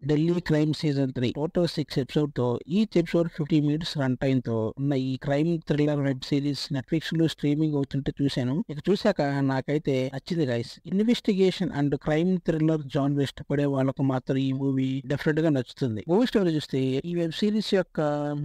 Delhi crime season 3 total 6 episode తో each episode 50 minutes run time తో ఉన్న ఈ crime thriller web series Netflix లో స్ట్రీమింగ్ అవుతుంటే చూశాను. ఇక చూశాక నాకైతే నచ్చింది guys. Investigation and crime thriller genre ఇష్టపడే వాళ్ళకు మాత్రం ఈ మూవీ డెఫినెట్ గా నచ్చుతుంది. మూవీ స్టోరీ చూస్తే ఈ వెబ్ సిరీస్ యొక్క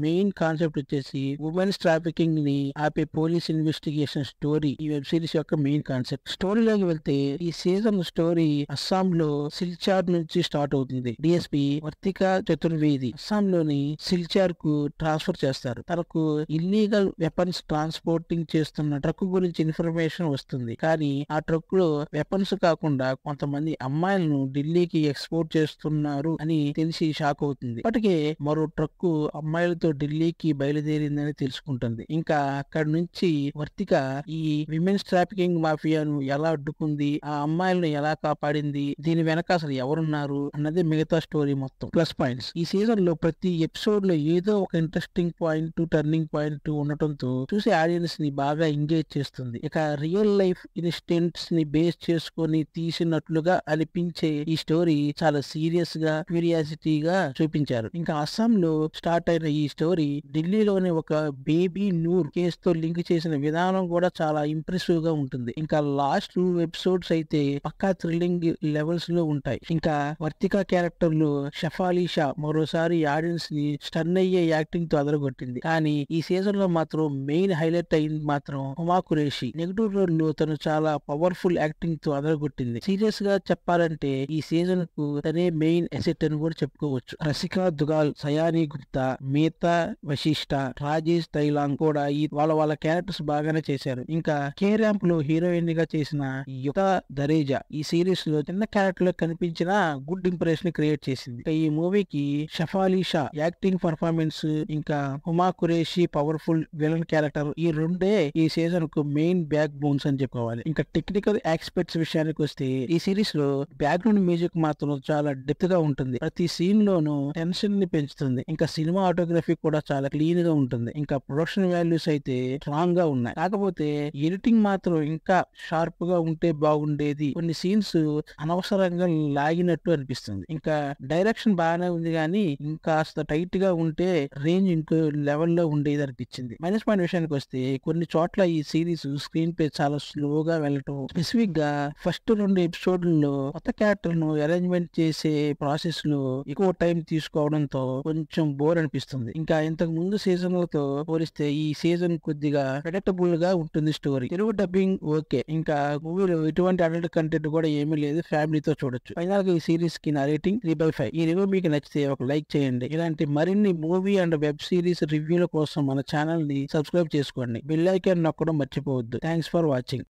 మెయిన్ కాన్సెప్ట్ వచ్చేసి ఉమెన్స్ ట్రాఫికింగ్ ని ఆపే పోలీస్ ఇన్వెస్టిగేషన్ స్టోరీ ఈ వెబ్ సిరీస్ యొక్క మెయిన్ కాన్సెప్ట్. స్టోరీలోకి వెళ్తే ఈ సీజన్ స్టోరీ అస్సాం లో సిల్చార్ నుంచి స్టార్ట్ అవుతుంది. డిఎస్పీ వర్తిక చతుర్వేది అస్సాం లోని సిల్చార్ కు ట్రాన్స్ఫర్ చేస్తారు. తనకు ఇల్లీగల్ వెపన్స్ ట్రాన్స్పోర్టింగ్ చేస్తున్న ట్రక్ గురించి ఇన్ఫర్మేషన్ వస్తుంది. కానీ ఆ ట్రక్ లో వెపన్స్ కాకుండా కొంతమంది అమ్మాయిలను ఢిల్లీకి ఎక్స్పోర్ట్ చేస్తున్నారు అని తెలిసి షాక్ అవుతుంది. ఇప్పటికే మరో ట్రక్ అమ్మాయిలతో ఢిల్లీకి బయలుదేరిందని తెలుసుకుంటుంది. ఇంకా అక్కడి నుంచి వర్తిక ఈ విమెన్స్ ట్రాఫికింగ్ మాఫియాను ఎలా అడ్డుకుంది, ఆ అమ్మాయిలను ఎలా కాపాడింది, దీని వెనక అసలు ఎవరున్నారు అన్నది మిగతా స్టోరీ మొత్తం. ప్లస్ పాయింట్స్ ఈ సీజన్ లో ప్రతి ఎపిసోడ్ లో ఏదో ఒక ఇంట్రెస్టింగ్ పాయింట్, టర్నింగ్ పాయింట్ ఉండటంతో చూసే ఆడియన్స్ ని బాగా ఎంగేజ్ చేస్తుంది. ఇక రియల్ లైఫ్ ఇన్సిడెంట్స్ ని బేస్ చేసుకొని తీసినట్లుగా అనిపించే ఈ స్టోరీ చాలా సీరియస్ గా, క్యూరియాసిటీగా చూపించారు. ఇంకా అస్సాం లో స్టార్ట్ అయిన ఈ స్టోరీ ఢిల్లీలోని ఒక బేబీ నూర్ కేసు తో లింక్ చేసిన విధానం కూడా చాలా ఇంప్రెసివ్ గా ఉంటుంది. ఇంకా లాస్ట్ 2 ఎపిసోడ్స్ అయితే పక్కా థ్రిల్లింగ్ లెవెల్స్ లో ఉంటాయి. ఇంకా వర్తిక క్యారెక్టర్ లో షఫాలి షా మరోసారి ఆడియన్స్ ని స్టన్ అయ్యే యాక్టింగ్ తో అదరగొట్టింది. కానీ ఈ సీజన్ లో మాత్రం మెయిన్ హైలైట్ అయింది మాత్రం హుమా ఖురేషి. నెగిటివ్ రోల్ లో తను చాలా పవర్ఫుల్ యాక్టింగ్ తో అదరగొట్టింది. సీరియస్ గా చెప్పాలంటే ఈ సీజన్ కు తనే మెయిన్ ఎసెట్ అని కూడా చెప్పుకోవచ్చు. రసికా దుగాల్, సయానీ గుప్తా, మీతా వశిష్ట, రాజేష్ తైలాంగ్ కూడా ఈ వాళ్ళ క్యారెక్టర్స్ బాగానే చేశారు. ఇంకా కే ర్యాంప్ లో హీరోయిన్ గా చేసిన యుక్త దరేజా ఈ సిరీస్ లో చిన్న క్యారెక్టర్ లో కనిపించిన గుడ్ ఇంప్రెషన్ క్రియేట్ చేసింది. ఈ మూవీకి షఫాలి షా యాక్టింగ్ పర్ఫార్మెన్స్, ఇంకా Huma Qureshi powerful villain character, ఈ రెండే ఈ సీజన్ కు మెయిన్ బ్యాక్ బోన్స్ అని చెప్పుకోవాలి. ఇంకా టెక్నికల్ ఆస్పెక్ట్స్ విషయానికి వస్తే ఈ సిరీస్ లో బ్యాక్గ్రౌండ్ మ్యూజిక్ మాత్రం చాలా డెప్త్ గా ఉంటుంది. ప్రతి సీన్ లోనూ టెన్షన్ ని పెంచుతుంది. ఇంకా సినిమా ఆటోగ్రఫీ కూడా చాలా క్లీన్ గా ఉంటుంది. ఇంకా ప్రొడక్షన్ వాల్యూస్ అయితే స్ట్రాంగ్ గా ఉన్నాయి. కాకపోతే ఎడిటింగ్ మాత్రం ఇంకా షార్ప్ గా ఉంటే బాగుండేది. కొన్ని సీన్స్ అనవసరంగా లాగినట్టు అనిపిస్తుంది. ఇంకా డైరెక్షన్ బాగానే ఉంది కానీ ఇంకా టైట్ గా ఉంటే రేంజ్ ఇంకో లెవెల్లో ఉండేది అనిపించింది. మైనస్ పాయింట్ విషయానికి వస్తే కొన్ని చోట్ల ఈ సిరీస్ స్క్రీన్ ప్లే చాలా స్లోగా వెళ్ళటం, స్పెసిఫిక్ గా ఫస్ట్ 2 ఎపిసోడ్లలో కొత్త క్యారెక్టర్ ను అరేంజ్మెంట్ చేసే ప్రాసెస్ లో ఎక్కువ టైం తీసుకోవడంతో కొంచెం బోర్ అనిపిస్తుంది. ఇంకా ఇంతకు ముందు సీజన్లతో పోలిస్తే ఈ సీజన్ కొద్దిగా ప్రెడిక్టబుల్ గా ఉంటుంది స్టోరీ. Telugu dubbing okay. ఇంకా మూవీలో ఎటువంటి అడల్ట్ కంటెంట్ కూడా ఏమీ లేదు, ఫ్యామిలీతో చూడొచ్చు. ఫైనల్ గా ఈ సిరీస్ కి నా రేటింగ్ 3/5. ఈ రివ్యూ మీకు నచ్చితే ఒక లైక్ చేయండి. ఇలాంటి మరిన్ని మూవీ అండ్ వెబ్ సిరీస్ రివ్యూల కోసం మన ఛానల్ ని సబ్స్క్రైబ్ చేసుకోండి. బెల్ ఐకాన్ నొక్కడం మర్చిపోవద్దు. Thanks for watching.